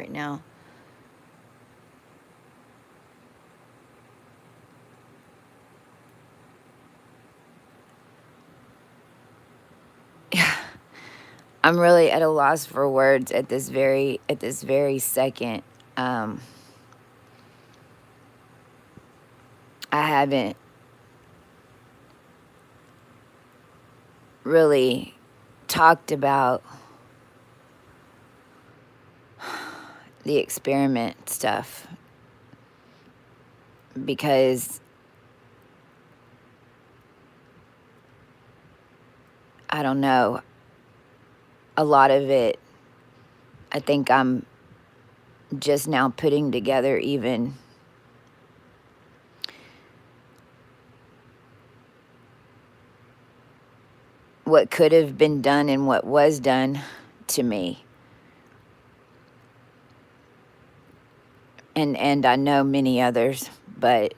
right now. I'm really at a loss for words at this very second. Um, I haven't really talked about the experiment stuff because I don't know. A lot of it, I think I'm just now putting together even what could have been done and what was done to me. And I know many others, but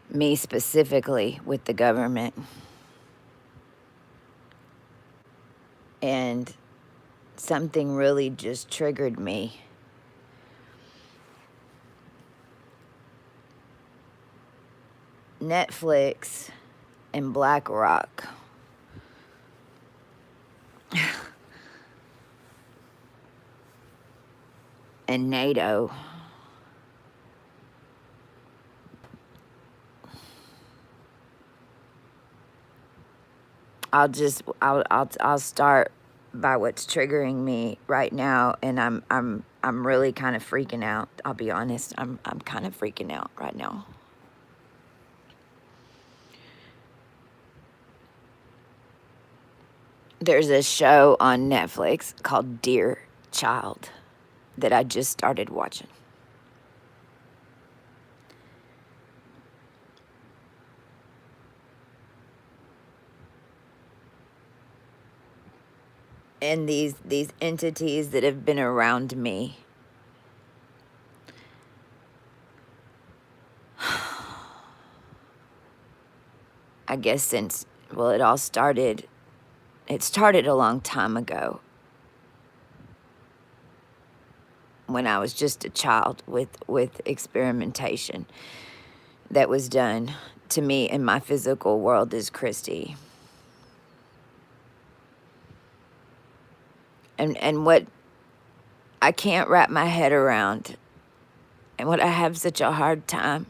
me specifically with the government. And something really just triggered me. Netflix and BlackRock and NATO. I'll start by what's triggering me right now, and I'm really kind of freaking out. I'll be honest. I'm kind of freaking out right now. There's a show on Netflix called Dear Child that I just started watching. And these entities that have been around me, I guess since, well, it started a long time ago when I was just a child with experimentation that was done to me in my physical world as Christy. And what I can't wrap my head around, and what I have such a hard time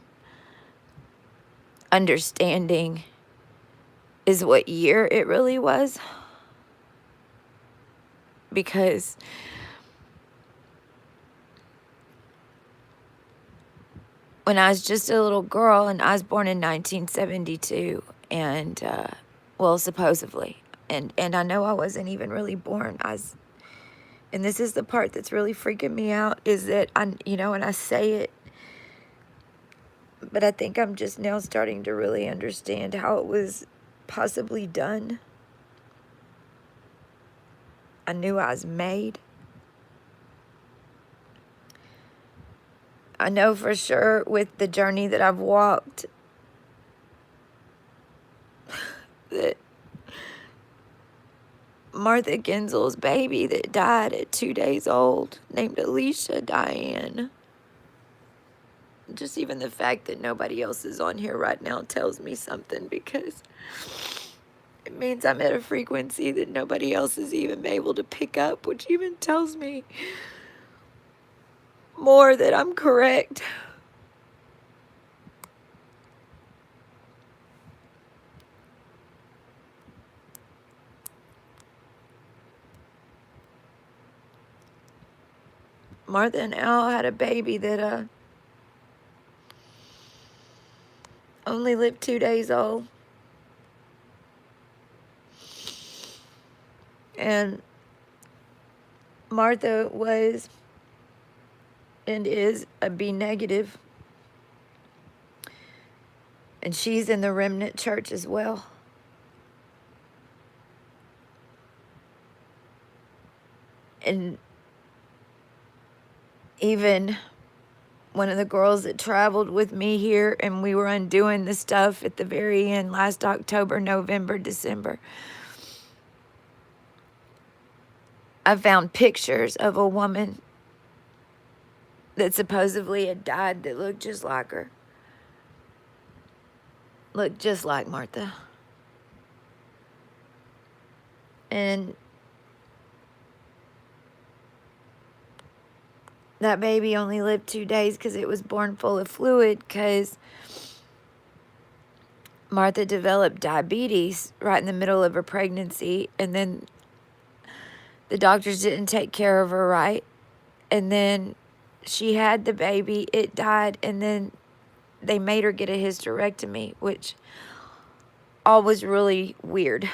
understanding, is what year it really was. Because when I was just a little girl, and I was born in 1972, and well, supposedly, and I know I wasn't even really born. And this is the part that's really freaking me out, is that and I say it, but I think I'm just now starting to really understand how it was possibly done. I knew I was made. I know for sure with the journey that I've walked that Martha Genzel's baby that died at 2 days old, named Alicia Diane. Just even the fact that nobody else is on here right now tells me something, because it means I'm at a frequency that nobody else is even able to pick up, which even tells me more that I'm correct. Martha and Al had a baby that only lived 2 days old. And Martha was and is a B negative. And she's in the remnant church as well. And even one of the girls that traveled with me here, and we were undoing the stuff at the very end last October, November, December, I found pictures of a woman that supposedly had died that looked just like her. Looked just like Martha. And that baby only lived 2 days because it was born full of fluid, because Martha developed diabetes right in the middle of her pregnancy, and then the doctors didn't take care of her right, and then she had the baby, it died, and then they made her get a hysterectomy, which all was really weird.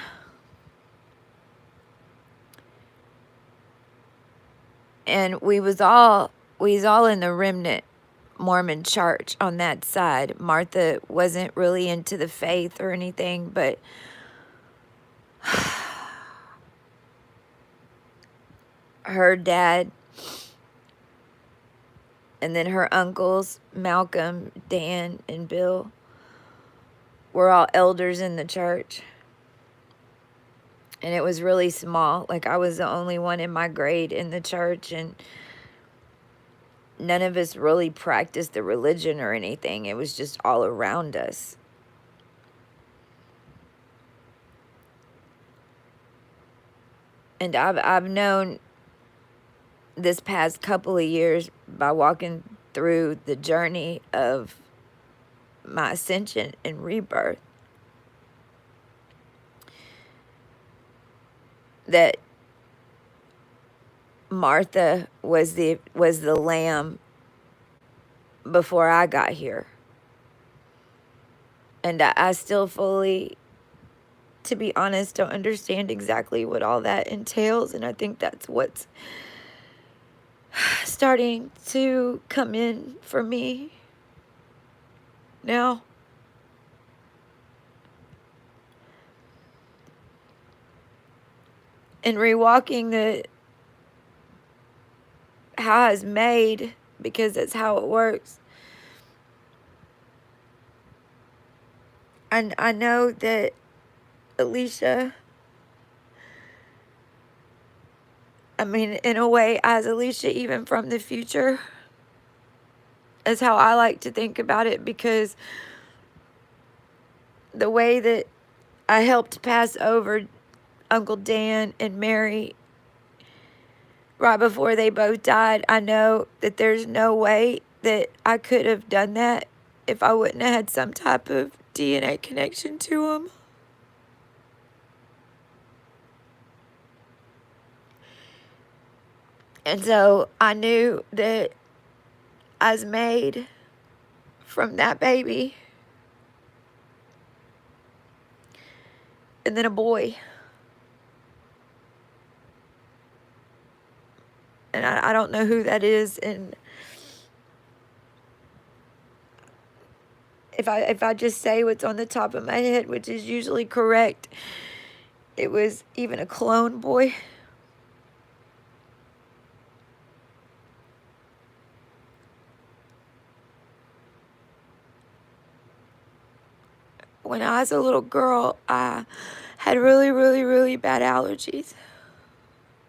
And we was all in the remnant Mormon church on that side. Martha wasn't really into the faith or anything, but her dad and then her uncles, Malcolm, Dan, and Bill, were all elders in the church. And it was really small. Like, I was the only one in my grade in the church, and none of us really practiced the religion or anything. It was just all around us. And I've known this past couple of years, by walking through the journey of my ascension and rebirth, that Martha was the lamb before I got here. And I still fully, to be honest, don't understand exactly what all that entails. And I think that's what's starting to come in for me now. And rewalking how I was made, because that's how it works. And I know that Alicia, I mean, in a way, as Alicia, even from the future, is how I like to think about it, because the way that I helped pass over Uncle Dan and Mary right before they both died, I know that there's no way that I could have done that if I wouldn't have had some type of DNA connection to them. And so I knew that I was made from that baby. And then a boy. And I don't know who that is. And if I just say what's on the top of my head, which is usually correct, it was even a clone boy. When I was a little girl, I had really, really, really bad allergies.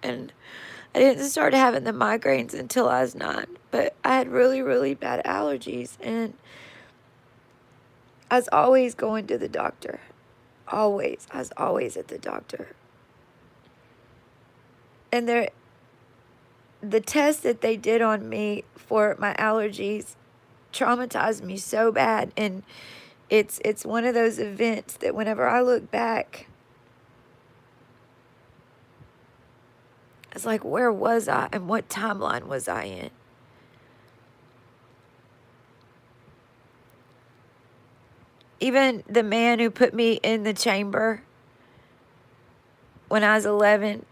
And I didn't start having the migraines until I was 9. But I had really, really bad allergies. And I was always going to the doctor. Always. I was always at the doctor. And the test that they did on me for my allergies traumatized me so bad. And it's one of those events that whenever I look back, it's like, where was I and what timeline was I in? Even the man who put me in the chamber when I was 11,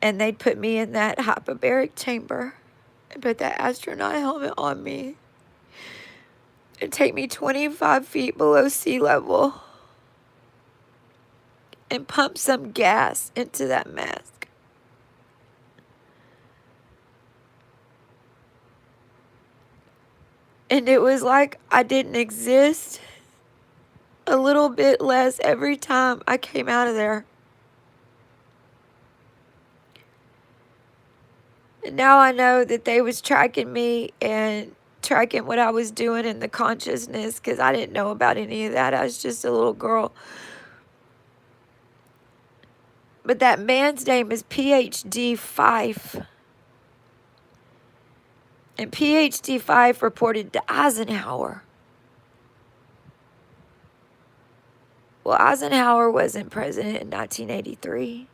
and they put me in that hyperbaric chamber and put that astronaut helmet on me and take me 25 feet below sea level and pump some gas into that mask. And it was like I didn't exist a little bit less every time I came out of there. And now I know that they was tracking me and tracking what I was doing in the consciousness, because I didn't know about any of that. I was just a little girl. But that man's name is PhD Fife. And PhD Fife reported to Eisenhower. Well, Eisenhower wasn't president in 1983.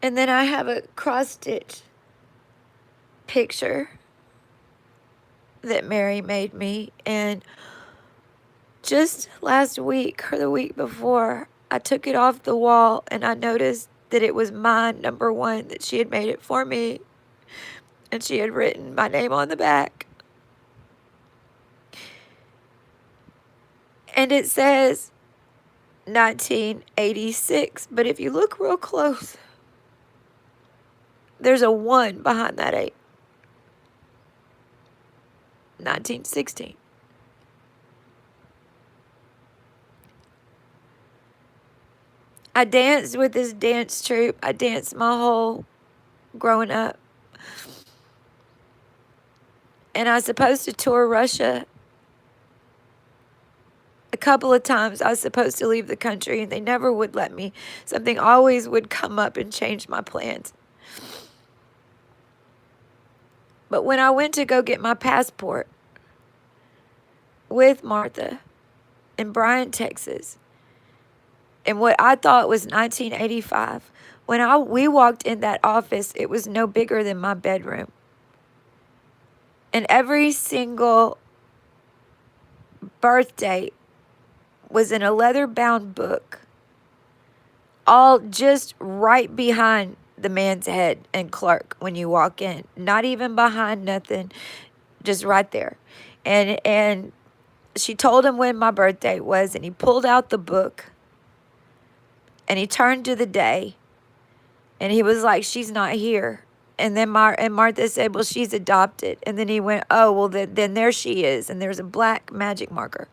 And then I have a cross-stitch picture that Mary made me. And just last week or the week before, I took it off the wall and I noticed that it was mine, number one, that she had made it for me. And she had written my name on the back. And it says 1986. But if you look real close, there's a 1 behind that 8. 1916. I danced with this dance troupe. I danced my whole growing up. And I was supposed to tour Russia a couple of times. I was supposed to leave the country and they never would let me. Something always would come up and change my plans. But when I went to go get my passport with Martha in Bryan, Texas, in what I thought was 1985, when we walked in that office, it was no bigger than my bedroom. And every single birthday was in a leather-bound book, all just right behind the man's head and clerk when you walk in. Not even behind nothing, just right there. And she told him when my birthday was, and he pulled out the book, and he turned to the day, and he was like, "She's not here." And then Martha said, "Well, she's adopted." And then he went, "Oh, well, then there she is." And there's a black magic marker.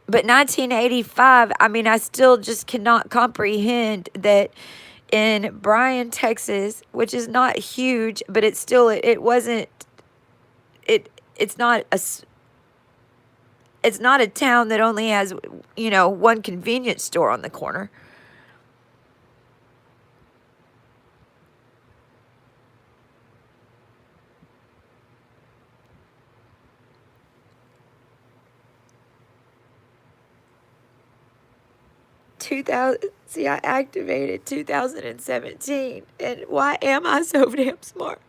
But 1985, I mean, I still just cannot comprehend that in Bryan, Texas, which is not huge, but it's still, it's not a town that only has, one convenience store on the corner. I activated 2017, and why am I so damn smart?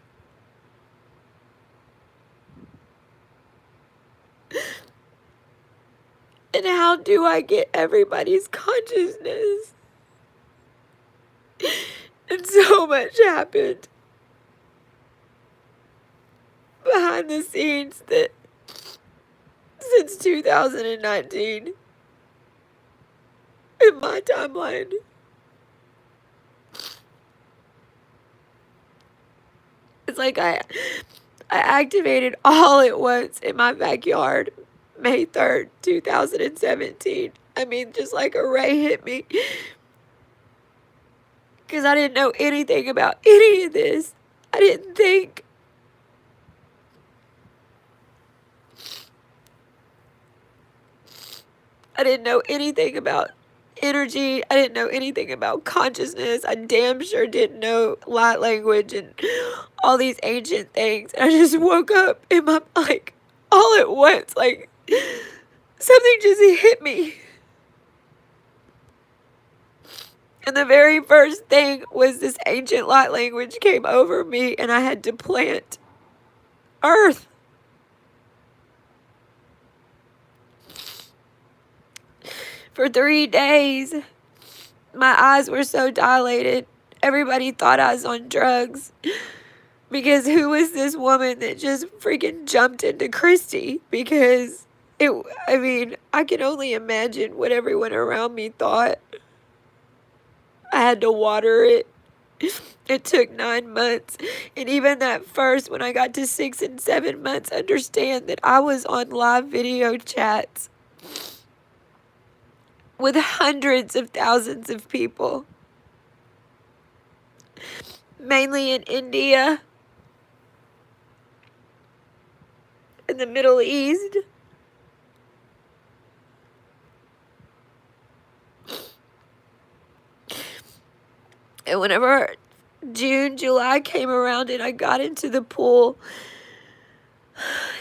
And how do I get everybody's consciousness? And so much happened behind the scenes that since 2019 in my timeline. It's like I activated all at once in my backyard, May 3rd, 2017. I mean, just like a ray hit me. Because I didn't know anything about any of this. I didn't think. I didn't know anything about energy. I didn't know anything about consciousness. I damn sure didn't know light language and all these ancient things. And I just woke up in my, all at once, something just hit me. And the very first thing was this ancient light language came over me, and I had to plant earth. For 3 days, my eyes were so dilated. Everybody thought I was on drugs. Because who was this woman that just freaking jumped into Christy? Because I can only imagine what everyone around me thought. I had to water it. It took 9 months. And even that first, when I got to 6 and 7 months, understand that I was on live video chats with hundreds of thousands of people, mainly in India, in the Middle East. And whenever June, July came around and I got into the pool,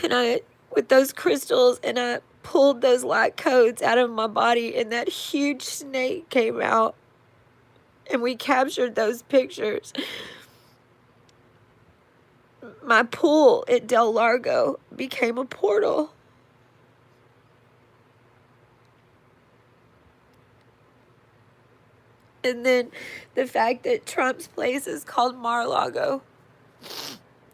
and with those crystals, and I pulled those light codes out of my body, and that huge snake came out, and we captured those pictures. My pool at Del Largo became a portal. And then the fact that Trump's place is called Mar-a-Lago.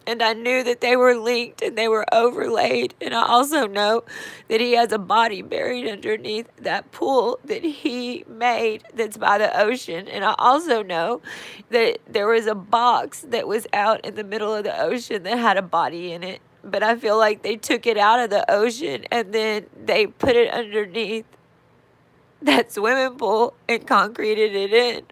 And I knew that they were linked and they were overlaid. And I also know that he has a body buried underneath that pool that he made that's by the ocean. And I also know that there was a box that was out in the middle of the ocean that had a body in it. But I feel like they took it out of the ocean and then they put it underneath that swimming pool and concreted it in.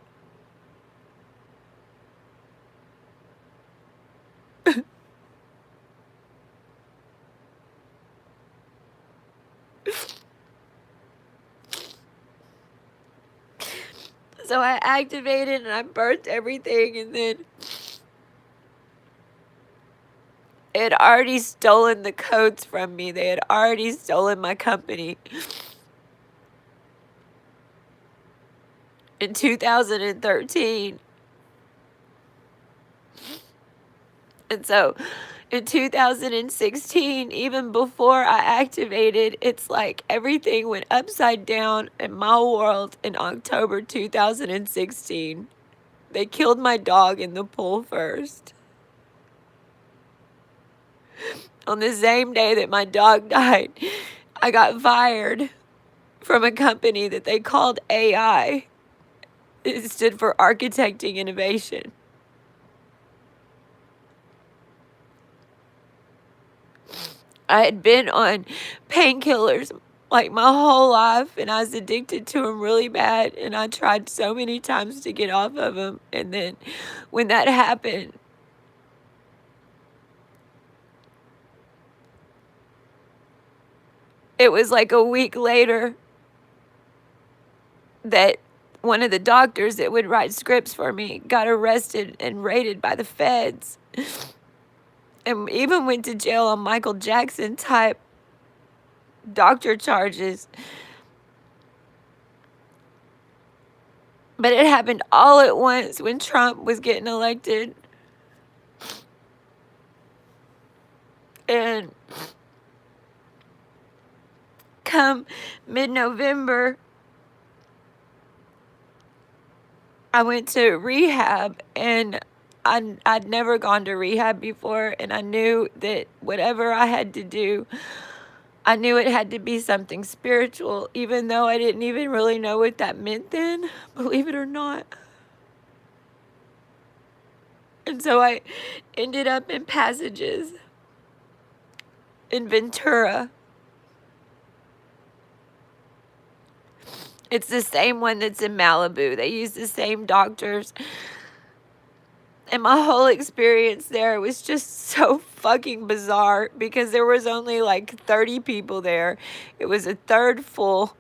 So I activated and I birthed everything, and then they had already stolen the codes from me. They had already stolen my company. In 2013. And so in 2016, even before I activated, it's like everything went upside down in my world in October 2016. They killed my dog in the pool first. On the same day that my dog died, I got fired from a company that they called AI. It stood for Architecting Innovation. I had been on painkillers like my whole life, and I was addicted to them really bad, and I tried so many times to get off of them. And then when that happened, it was like a week later that one of the doctors that would write scripts for me got arrested and raided by the feds, and even went to jail on Michael Jackson type doctor charges. But it happened all at once when Trump was getting elected. And come mid-November, I went to rehab, and I'd never gone to rehab before, and I knew that whatever I had to do, I knew it had to be something spiritual, even though I didn't even really know what that meant then, believe it or not. And so I ended up in Passages in Ventura. It's the same one that's in Malibu. They use the same doctors. And my whole experience there was just so fucking bizarre because there was only like 30 people there. It was a third full.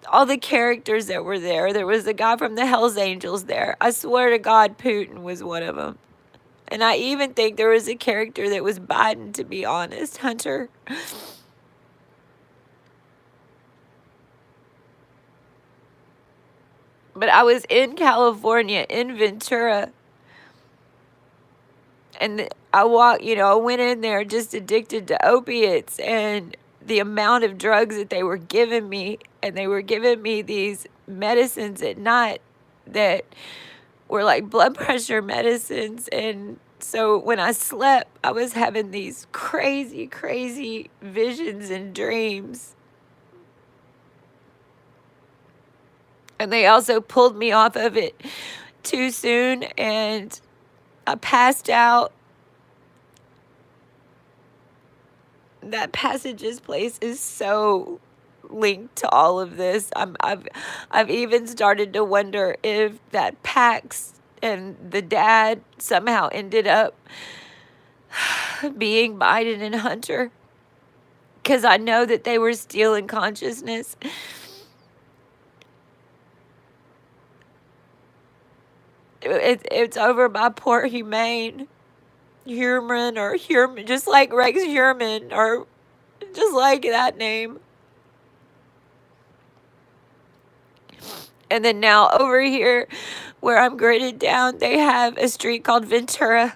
All the characters that were there. There was a guy from the Hells Angels there. I swear to God, Putin was one of them. And I even think there was a character that was Biden, to be honest, Hunter. But I was in California, in Ventura. And I went in there just addicted to opiates, and the amount of drugs that they were giving me, and they were giving me these medicines at night that were like blood pressure medicines. And so when I slept, I was having these crazy, crazy visions and dreams. And they also pulled me off of it too soon and I passed out. That Passages place is so linked to all of this. I've even started to wonder if that Pax and the dad somehow ended up being Biden and Hunter, because I know that they were stealing consciousness. It's over by Port Humane. Human, just like Rex Human, or just like that name. And then now over here where I'm graded down, they have a street called Ventura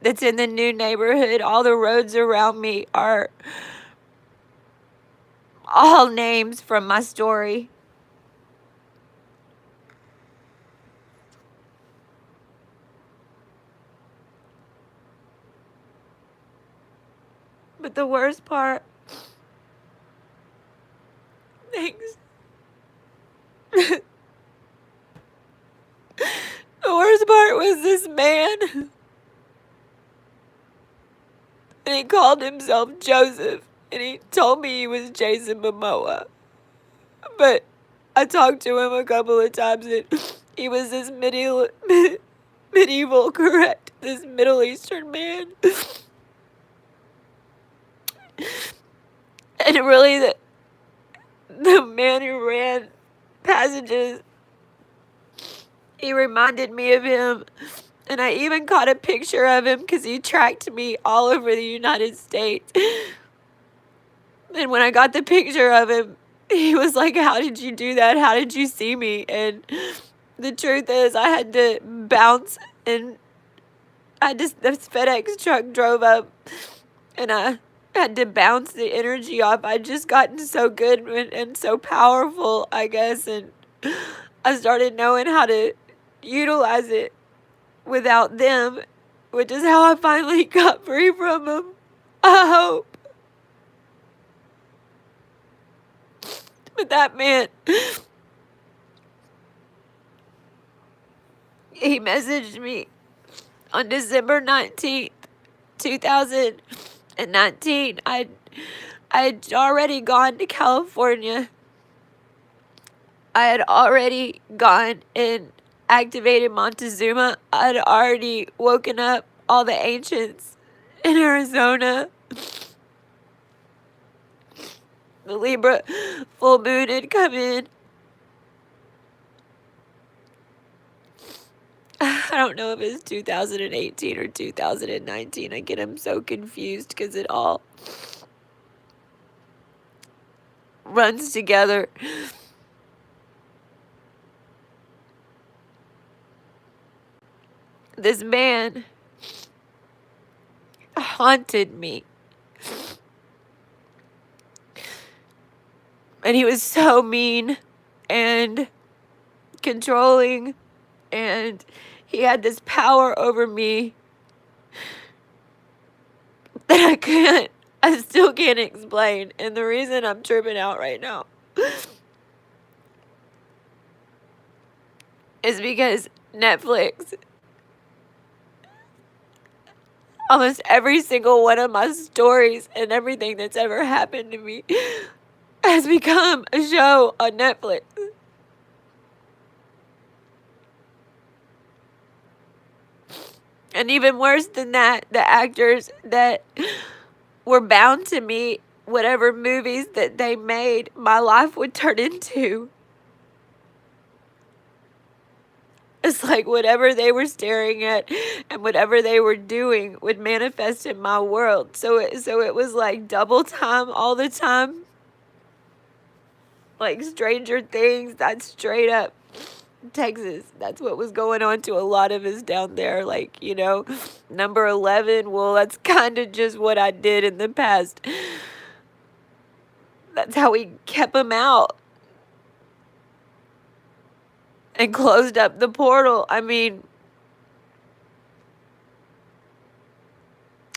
that's in the new neighborhood. All the roads around me are all names from my story. But the worst part, thanks. The worst part was this man. And he called himself Joseph. And he told me he was Jason Momoa. But I talked to him a couple of times and he was this medieval, correct, this Middle Eastern man. And really the man who ran Passages, he reminded me of him. And I even caught a picture of him because he tracked me all over the United States. And when I got the picture of him, he was like, "How did you do that? How did you see me?" And the truth is, I had to bounce, and this FedEx truck drove up, and I had to bounce the energy off. I'd just gotten so good and so powerful, I guess, and I started knowing how to utilize it without them, which is how I finally got free from them. I hope. But that man, he messaged me on December 19th, 2019. I'd already gone to California. I had already gone and activated Montezuma. I'd already woken up all the ancients in Arizona. The Libra full moon had come in. I don't know if it's 2018 or 2019. I get them so confused because it all runs together. This man haunted me. And he was so mean and controlling, and he had this power over me that I still can't explain. And the reason I'm tripping out right now is because Netflix, almost every single one of my stories and everything that's ever happened to me has become a show on Netflix. And even worse than that, the actors that were bound to me, whatever movies that they made, my life would turn into. It's like whatever they were staring at and whatever they were doing would manifest in my world. So it was like double time all the time. Like Stranger Things, that's straight up Texas. That's what was going on to a lot of us down there. Like, number 11, well, that's kind of just what I did in the past. That's how we kept them out and closed up the portal. I mean,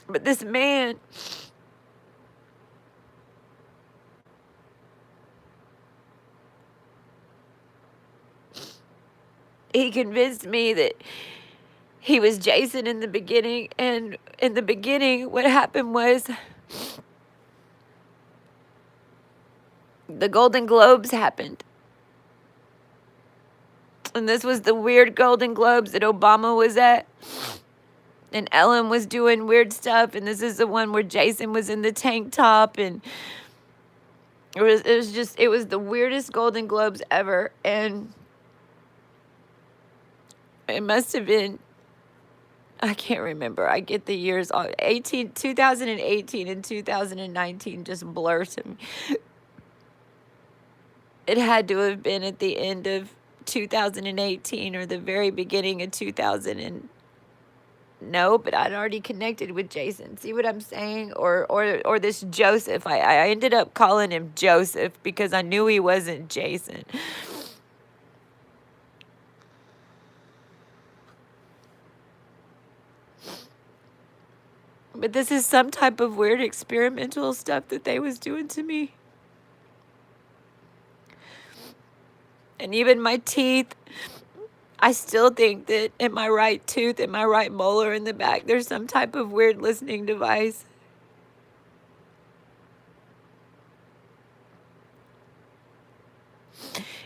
but this man, he convinced me that he was Jason in the beginning. And in the beginning, what happened was the Golden Globes happened. And this was the weird Golden Globes that Obama was at. And Ellen was doing weird stuff. And this is the one where Jason was in the tank top. And it was the weirdest Golden Globes ever. And it must have been, I can't remember. I get the years. 2018 and 2019 just blur to me. It had to have been at the end of 2018 or the very beginning of 2000 and no, but I'd already connected with Jason. See what I'm saying? Or this Joseph. I ended up calling him Joseph because I knew he wasn't Jason. But this is some type of weird experimental stuff that they was doing to me. And even my teeth, I still think that in my right tooth, in my right molar in the back, there's some type of weird listening device.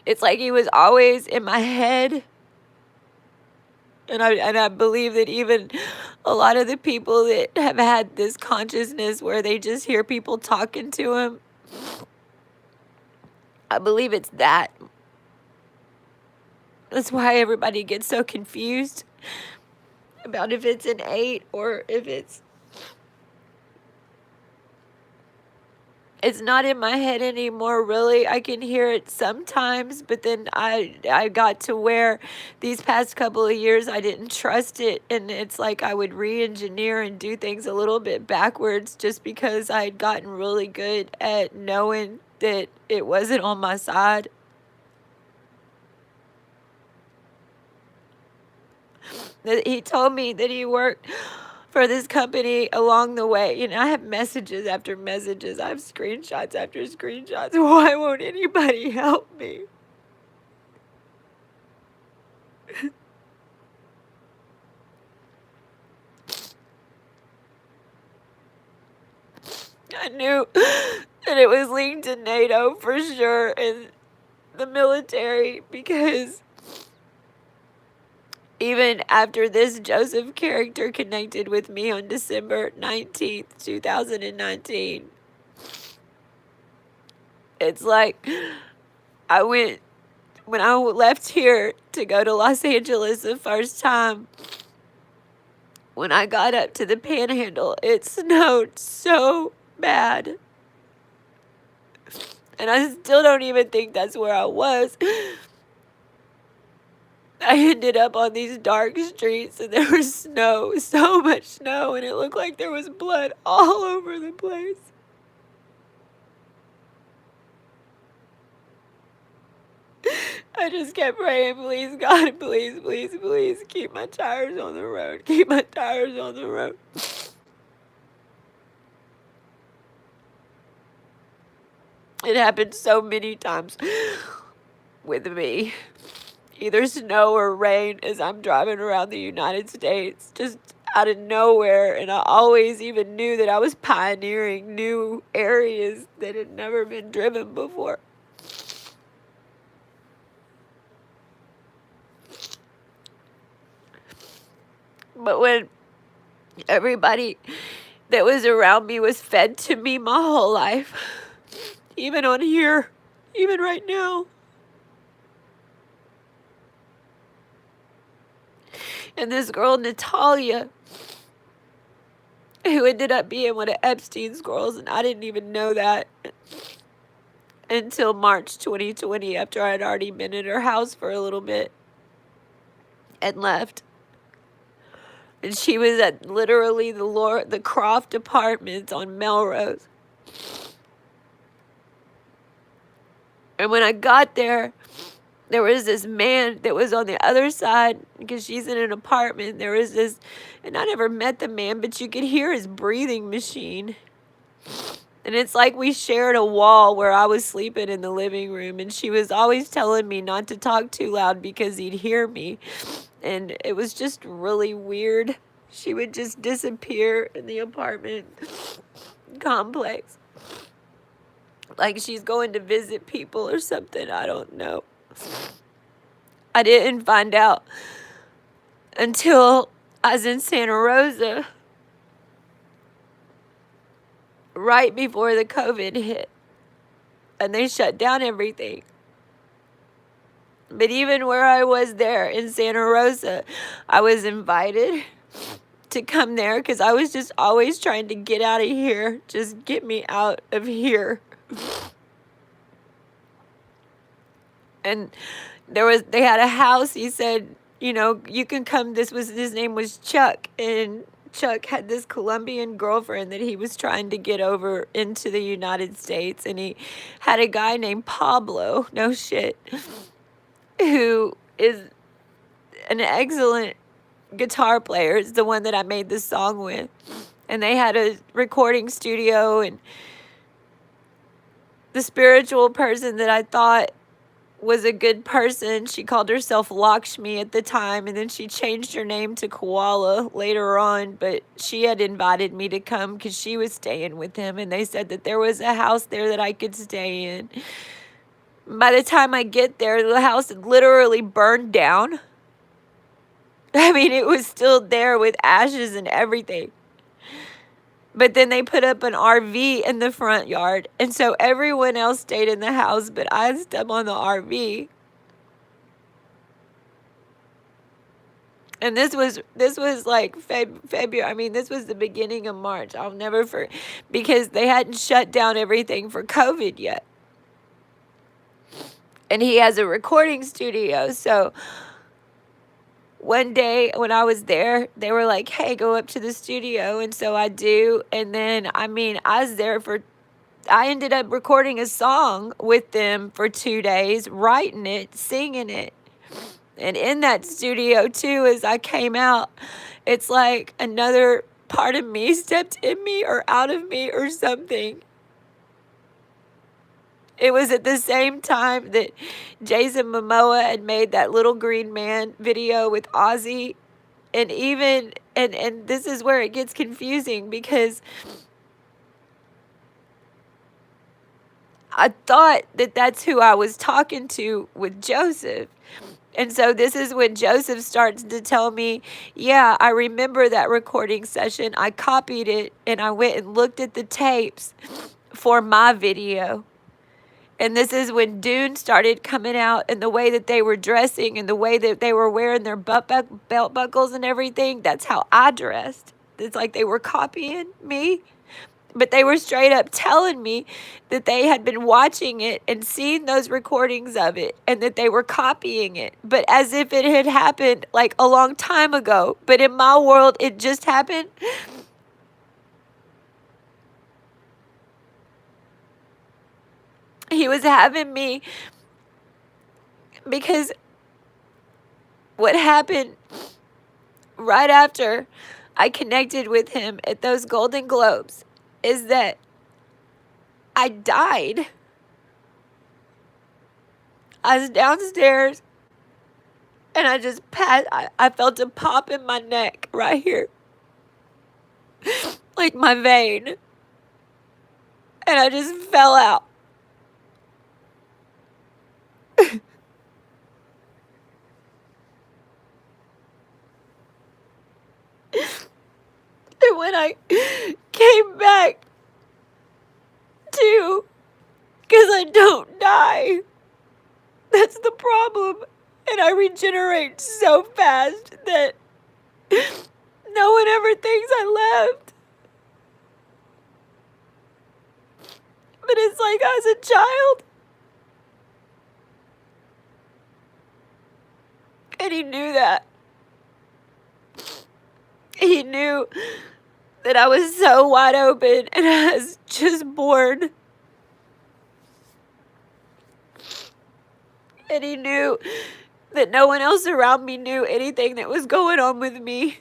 It's like he was always in my head. And I believe that even a lot of the people that have had this consciousness where they just hear people talking to them, I believe it's that. That's why everybody gets so confused about if it's an 8 or if it's not in my head anymore, really. I can hear it sometimes, but then I got to where these past couple of years I didn't trust it, and it's like I would re-engineer and do things a little bit backwards just because I had gotten really good at knowing that it wasn't on my side. He told me that he worked for this company along the way. You know, I have messages after messages. I have screenshots after screenshots. Why won't anybody help me? I knew that it was linked to NATO for sure and the military, because even after this Joseph character connected with me on December 19th, 2019, it's like when I left here to go to Los Angeles the first time, when I got up to the Panhandle, it snowed so bad. And I still don't even think that's where I was. I ended up on these dark streets and there was snow, so much snow, and it looked like there was blood all over the place. I just kept praying, please, God, please, please, please, keep my tires on the road. Keep my tires on the road. It happened so many times with me. Either snow or rain as I'm driving around the United States, just out of nowhere. And I always even knew that I was pioneering new areas that had never been driven before. But when everybody that was around me was fed to me my whole life, even on here, even right now, and this girl, Natalia, who ended up being one of Epstein's girls, and I didn't even know that until March 2020, after I had already been at her house for a little bit and left. And she was at literally the Croft Apartments on Melrose. And when I got there, there was this man that was on the other side, because she's in an apartment. There was this, and I never met the man, but you could hear his breathing machine. And it's like we shared a wall where I was sleeping in the living room, and she was always telling me not to talk too loud because he'd hear me. And it was just really weird. She would just disappear in the apartment complex. Like she's going to visit people or something. I don't know. I didn't find out until I was in Santa Rosa right before the COVID hit. And they shut down everything. But even where I was there in Santa Rosa, I was invited to come there because I was just always trying to get out of here. Just get me out of here. And they had a house. He said, you know, you can come. His name was Chuck. And Chuck had this Colombian girlfriend that he was trying to get over into the United States. And he had a guy named Pablo, no shit, who is an excellent guitar player. It's the one that I made this song with. And they had a recording studio, and the spiritual person that I thought was a good person, she called herself Lakshmi at the time, and then she changed her name to Koala later on, but she had invited me to come because she was staying with him, and they said that there was a house there that I could stay in. By the time I get there, the house had literally burned down. I mean, it was still there with ashes and everything. But then they put up an RV in the front yard. And so everyone else stayed in the house, but I stayed on the RV. And this was like February. I mean, this was the beginning of March. I'll never forget, because they hadn't shut down everything for COVID yet. And he has a recording studio. So one day when I was there, they were like, hey, go up to the studio. And so I do. And then, I mean, I ended up recording a song with them for 2 days, writing it, singing it. And in that studio, too, as I came out, it's like another part of me stepped in me or out of me or something. It was at the same time that Jason Momoa had made that Little Green Man video with Ozzy. And even, and this is where it gets confusing, because I thought that that's who I was talking to with Joseph. And so this is when Joseph starts to tell me, yeah, I remember that recording session. I copied it and I went and looked at the tapes for my video. And this is when Dune started coming out, and the way that they were dressing and the way that they were wearing their belt buckles and everything. That's how I dressed. It's like they were copying me. But they were straight up telling me that they had been watching it and seen those recordings of it, and that they were copying it. But as if it had happened like a long time ago. But in my world, it just happened. He was having me, because what happened right after I connected with him at those Golden Globes is that I died. I was downstairs and I just passed. I felt a pop in my neck right here, like my vein. And I just fell out. And when I came back to, because I don't die, that's the problem. And I regenerate so fast that no one ever thinks I left. But it's like I was a child. And he knew that. He knew that I was so wide open and I was just born. And he knew that no one else around me knew anything that was going on with me.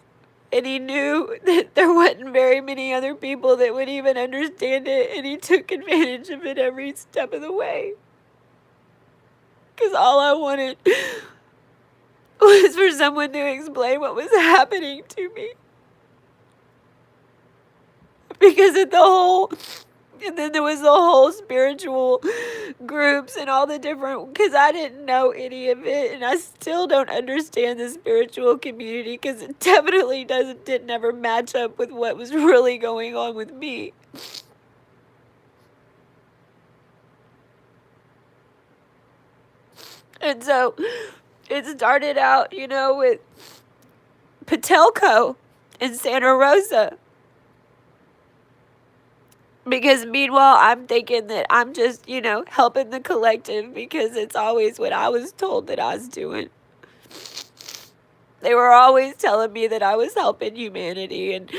And he knew that there wasn't very many other people that would even understand it, and he took advantage of it every step of the way. Because all I wanted was for someone to explain what was happening to me. Because and then there was the whole spiritual groups and all the different, because I didn't know any of it, and I still don't understand the spiritual community, because it definitely didn't ever match up with what was really going on with me. And so it started out, with Patelco in Santa Rosa. Because meanwhile, I'm thinking that I'm just, helping the collective, because it's always what I was told that I was doing. They were always telling me that I was helping humanity and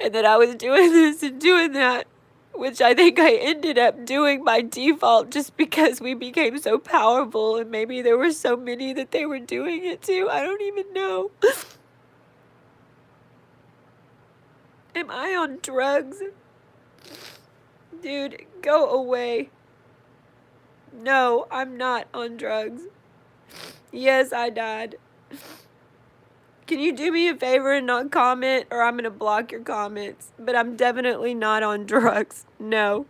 that I was doing this and doing that, which I think I ended up doing by default just because we became so powerful, and maybe there were so many that they were doing it to. I don't even know. Am I on drugs? Dude, go away. No, I'm not on drugs. Yes, I died. Can you do me a favor and not comment, or I'm going to block your comments? But I'm definitely not on drugs. No.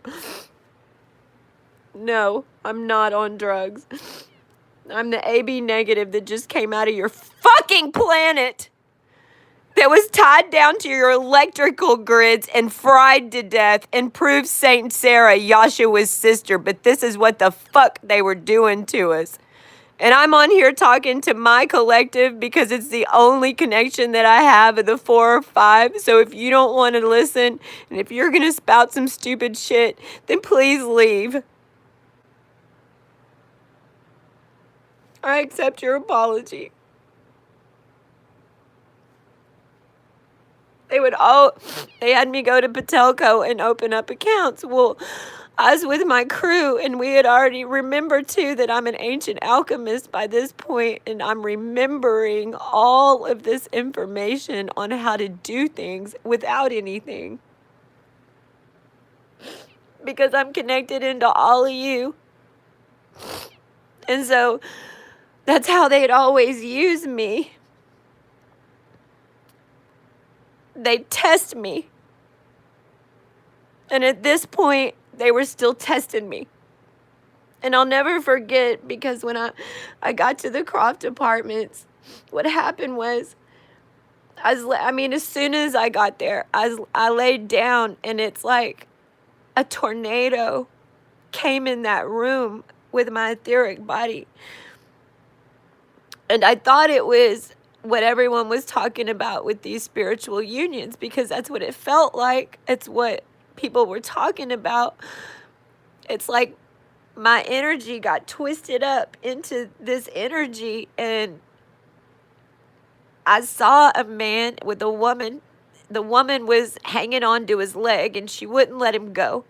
No, I'm not on drugs. I'm the AB negative that just came out of your fucking planet, that was tied down to your electrical grids and fried to death, and proved Saint Sarah Yahshua's sister. But this is what the fuck they were doing to us. And I'm on here talking to my collective because it's the only connection that I have of the 4 or 5. So if you don't want to listen, and if you're going to spout some stupid shit, then please leave. I accept your apology. They had me go to Patelco and open up accounts. Well, I was with my crew, and we had already remembered, too, that I'm an ancient alchemist by this point, and I'm remembering all of this information on how to do things without anything. Because I'm connected into all of you. And so that's how they'd always use me. They'd test me. And at this point, they were still testing me. And I'll never forget, because when I got to the Croft apartments, what happened was, as soon as I got there, I laid down, and it's like a tornado came in that room with my etheric body. And I thought it was what everyone was talking about with these spiritual unions, because that's what it felt like. It's what people were talking about. It's like my energy got twisted up into this energy, and I saw a man with a woman. The woman was hanging on to his leg, and she wouldn't let him go.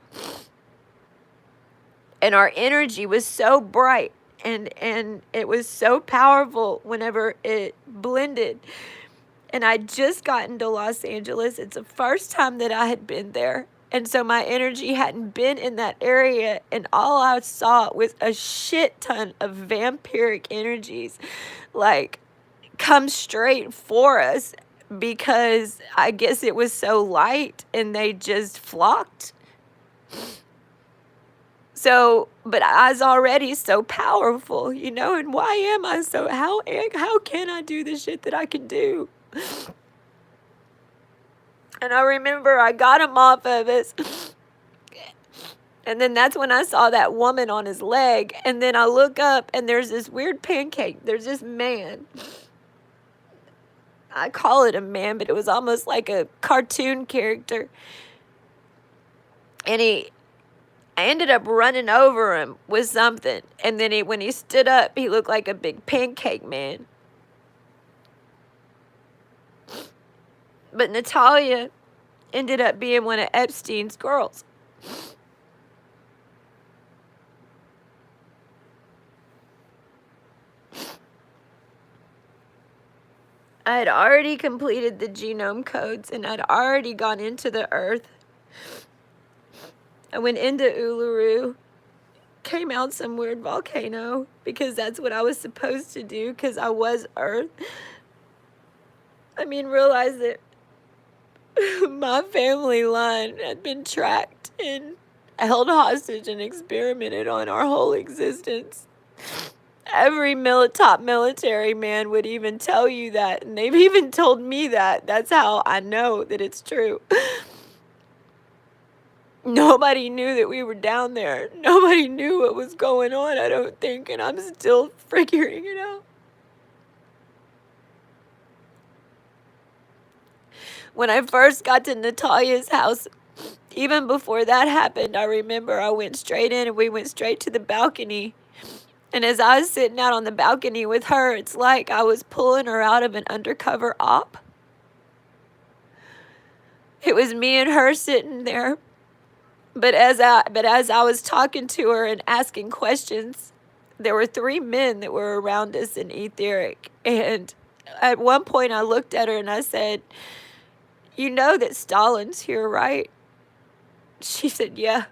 And our energy was so bright, and it was so powerful whenever it blended. And I'd just gotten to Los Angeles. It's the first time that I had been there. And so my energy hadn't been in that area, and all I saw was a shit ton of vampiric energies, like, come straight for us, because I guess it was so light, and they just flocked. So, but I was already so powerful, and why am I so, how can I do the shit that I can do? And I remember I got him off of us. And then that's when I saw that woman on his leg. And then I look up, and there's this weird pancake. There's this man. I call it a man, but it was almost like a cartoon character. And I ended up running over him with something. And then when he stood up, he looked like a big pancake man. But Natalia ended up being one of Epstein's girls. I had already completed the genome codes, and I'd already gone into the earth. I went into Uluru, came out some weird volcano, because that's what I was supposed to do, because I was Earth. I mean, realized that my family line had been tracked and held hostage and experimented on our whole existence. Every top military man would even tell you that, and they've even told me that. That's how I know that it's true. Nobody knew that we were down there. Nobody knew what was going on, I don't think, and I'm still figuring it out. When I first got to Natalia's house, even before that happened, I remember I went straight in and we went straight to the balcony. And as I was sitting out on the balcony with her, it's like I was pulling her out of an undercover op. It was me and her sitting there. But as I was talking to her and asking questions, there were 3 men that were around us in etheric. And at one point I looked at her and I said, "You know that Stalin's here, right?" She said, "Yeah,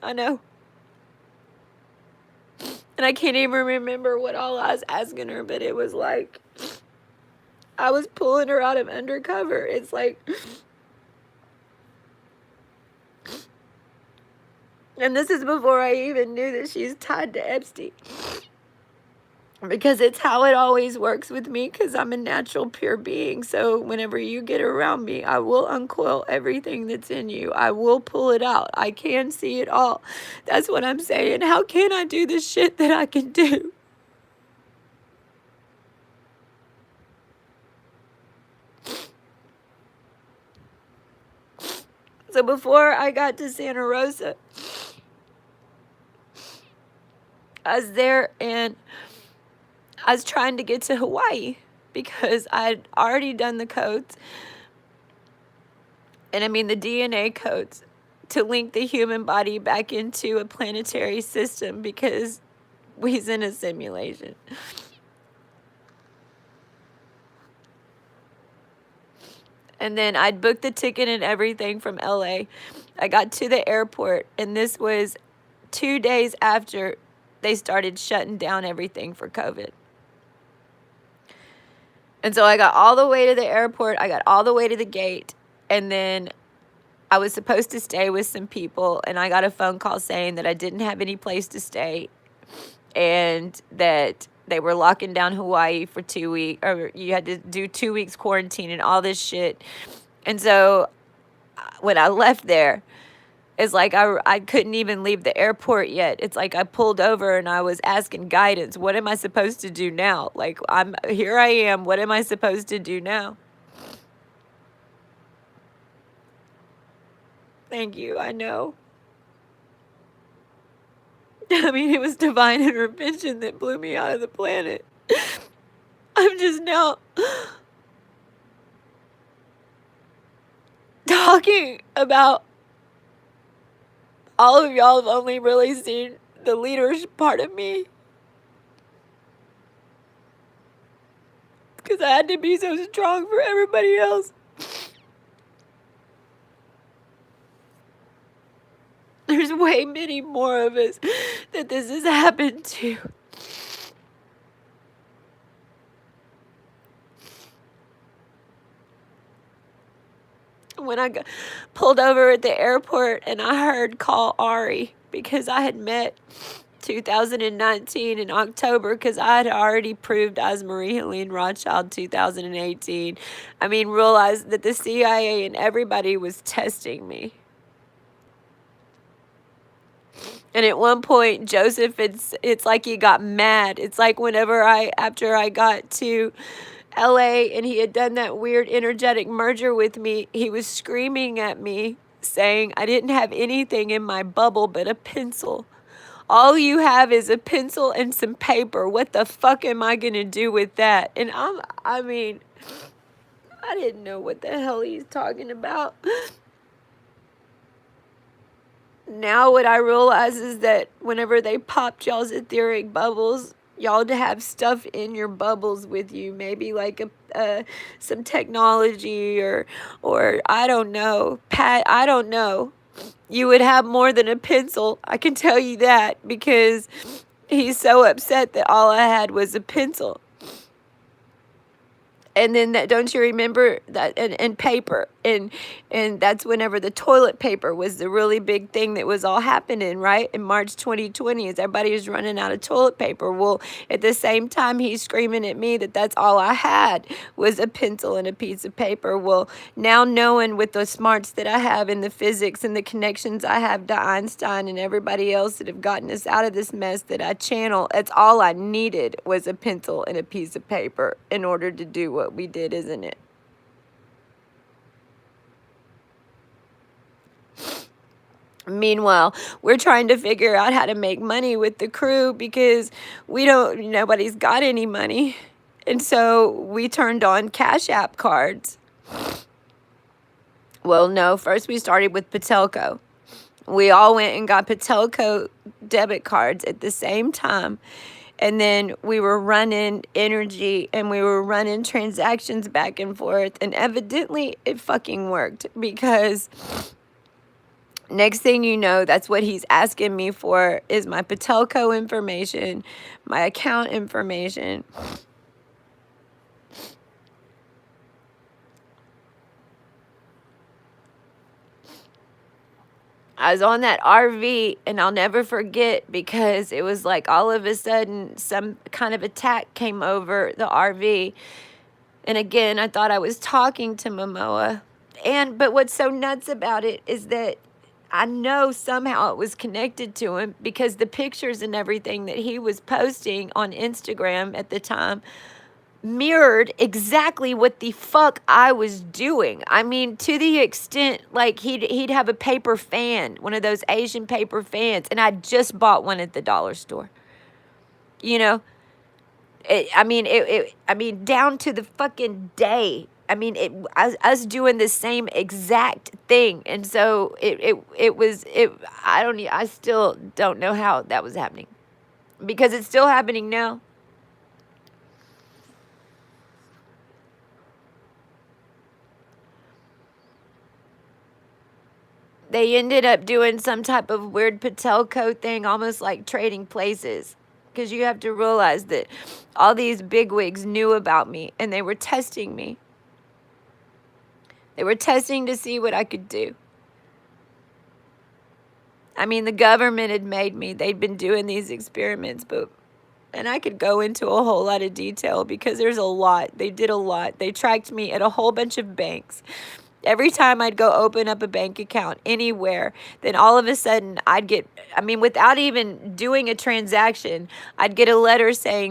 I know." And I can't even remember what all I was asking her, but it was like I was pulling her out of undercover. It's like, and this is before I even knew that she's tied to Epstein. Because it's how it always works with me, because I'm a natural pure being. So whenever you get around me, I will uncoil everything that's in you. I will pull it out. I can see it all. That's what I'm saying. How can I do the shit that I can do? So before I got to Santa Rosa, I was there and I was trying to get to Hawaii because I'd already done the codes. And I mean the DNA codes to link the human body back into a planetary system, because we's in a simulation. And then I'd booked the ticket and everything from LA. I got to the airport, and this was 2 days after they started shutting down everything for COVID. And so I got all the way to the airport. I got all the way to the gate. And then I was supposed to stay with some people, and I got a phone call saying that I didn't have any place to stay and that they were locking down Hawaii for 2 weeks, or you had to do 2 weeks quarantine and all this shit. And so when I left there, it's like I couldn't even leave the airport yet. It's like I pulled over and I was asking guidance. What am I supposed to do now? Like, here I am. What am I supposed to do now? Thank you. I know. I mean, it was divine intervention that blew me out of the planet. I'm just now talking about all of y'all have only really seen the leadership part of me. Because I had to be so strong for everybody else. There's way many more of us that this has happened to. When I pulled over at the airport and I heard "call Ari," because I had met 2019 in October, because I had already proved I was Marie Helene Rothschild 2018. I mean, realized that the CIA and everybody was testing me. And at one point, Joseph, it's like he got mad. It's like after I got to LA and he had done that weird energetic merger with me, he was screaming at me saying I didn't have anything in my bubble but a pencil. All you have is a pencil and some paper. What the fuck am I gonna do with that? And I mean, I didn't know what the hell he's talking about. Now what I realize is that whenever they popped y'all's etheric bubbles, y'all to have stuff in your bubbles with you, maybe like some technology or I don't know, I don't know. You would have more than a pencil, I can tell you that, because he's so upset that all I had was a pencil. And then that, don't you remember that, and paper, and that's whenever the toilet paper was the really big thing that was all happening, right? In March 2020, as everybody was running out of toilet paper. Well, at the same time, he's screaming at me that that's all I had was a pencil and a piece of paper. Well, now knowing with the smarts that I have in the physics and the connections I have to Einstein and everybody else that have gotten us out of this mess that I channel, that's all I needed was a pencil and a piece of paper in order to do what we did, isn't it? Meanwhile, we're trying to figure out how to make money with the crew because nobody's got any money. And so we turned on Cash App cards. Well, no, first we started with Patelco. We all went and got Patelco debit cards at the same time. And then we were running energy and we were running transactions back and forth. And evidently it fucking worked, because next thing you know, that's what he's asking me for is my Patelco information, my account information. I was on that RV, and I'll never forget, because it was like all of a sudden some kind of attack came over the RV. And again, I thought I was talking to Momoa. But what's so nuts about it is that I know somehow it was connected to him, because the pictures and everything that he was posting on Instagram at the time mirrored exactly what the fuck I was doing. I mean, to the extent, like, he'd have a paper fan, one of those Asian paper fans, and I just bought one at the dollar store. You know, I mean, down to the fucking day. I mean, us doing the same exact thing, and so I still don't know how that was happening, because it's still happening now. They ended up doing some type of weird Patelco thing, almost like trading places. Because you have to realize that all these bigwigs knew about me, and they were testing me. They were testing to see what I could do. I mean, the government had made me. They'd been doing these experiments, and I could go into a whole lot of detail, because there's a lot. They did a lot. They tracked me at a whole bunch of banks. Every time I'd go open up a bank account anywhere, then all of a sudden I'd get, I mean, without even doing a transaction, I'd get a letter saying,